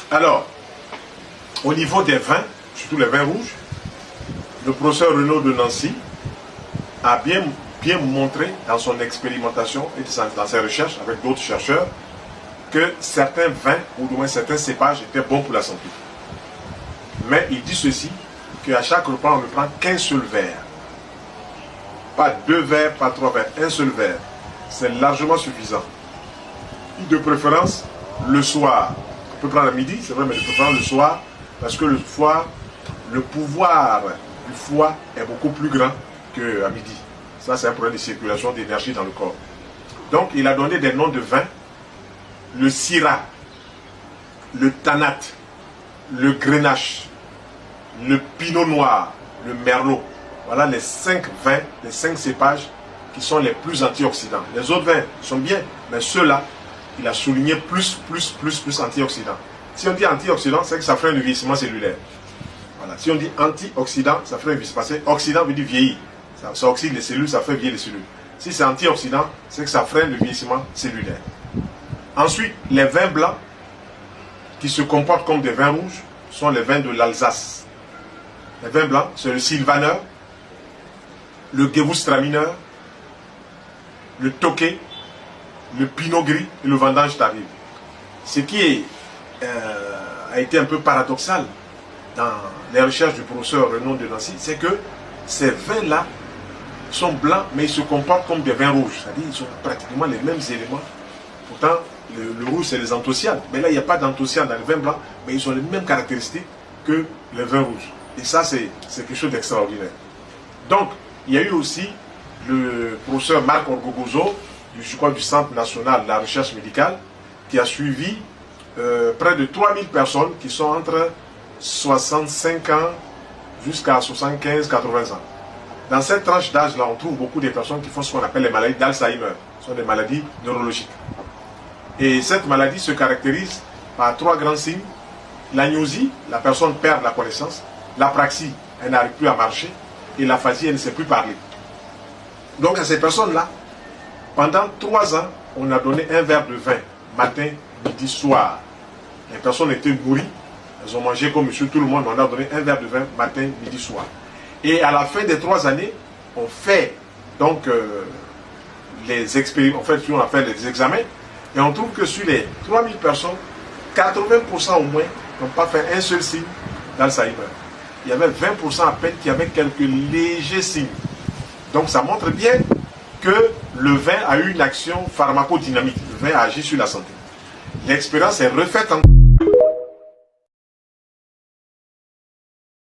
Alors, au niveau des vins, surtout les vins rouges, le professeur Renaud de Nancy a bien montré dans son expérimentation et dans ses recherches avec d'autres chercheurs que certains vins, ou du moins certains cépages, étaient bons pour la santé. Mais il dit ceci, qu'à chaque repas, on ne prend qu'un seul verre. Pas 2 verres, pas 3 verres, un seul verre. C'est largement suffisant. De préférence, le soir. On peut prendre à midi, c'est vrai, mais de préférence le soir, parce que le pouvoir du foie est beaucoup plus grand qu'à midi. Ça, c'est un problème de circulation d'énergie dans le corps. Donc, il a donné des noms de vins. Le Syrah, le Tanat, le Grenache, le Pinot Noir, le Merlot. Voilà les 5 vins, les 5 cépages qui sont les plus antioxydants. Les autres vins sont bien, mais ceux-là, il a souligné plus antioxydants. Si on dit antioxydant, c'est que ça ferait un vieillissement cellulaire. Voilà. Si on dit antioxydant, ça ferait un vieillissement. Parce que oxydant veut dire vieillir. Ça oxyde les cellules, ça fait vieillir les cellules. Si c'est antioxydant, c'est que ça freine le vieillissement cellulaire. Ensuite, les vins blancs, qui se comportent comme des vins rouges, sont les vins de l'Alsace. Les vins blancs, c'est le Sylvaner, le Gewürztraminer, le Tokay, le Pinot Gris et le Vendange tardive. Ce qui a été un peu paradoxal dans les recherches du professeur Renaud de Nancy, c'est que ces vins-là sont blancs, mais ils se comportent comme des vins rouges. C'est-à-dire qu'ils ont pratiquement les mêmes éléments. Pourtant, le rouge, c'est les anthocyanes. Mais là, il n'y a pas d'anthocyanes dans les vins blancs, mais ils ont les mêmes caractéristiques que les vins rouges. Et ça, c'est quelque chose d'extraordinaire. Donc, il y a eu aussi le professeur Marc Orgogozo, je crois du Centre national de la recherche médicale, qui a suivi près de 3000 personnes qui sont entre 65 ans jusqu'à 75-80 ans. Dans cette tranche d'âge-là, on trouve beaucoup de personnes qui font ce qu'on appelle les maladies d'Alzheimer. Ce sont des maladies neurologiques. Et cette maladie se caractérise par 3 grands signes. L'agnosie, la personne perd la connaissance. L'apraxie, elle n'arrive plus à marcher. Et l'aphasie, elle ne sait plus parler. Donc à ces personnes-là, pendant 3 ans, on a donné un verre de vin, matin, midi, soir. Les personnes étaient nourries, elles ont mangé comme monsieur tout le monde, on a donné un verre de vin, matin, midi, soir. Et à la fin des 3 années, on fait donc les expériments, on fait les examens, et on trouve que sur les 3000 personnes, 80% au moins n'ont pas fait un seul signe d'Alzheimer. Il y avait 20% à peine qui avaient quelques légers signes. Donc ça montre bien que le vin a eu une action pharmacodynamique. Le vin a agi sur la santé. L'expérience est refaite en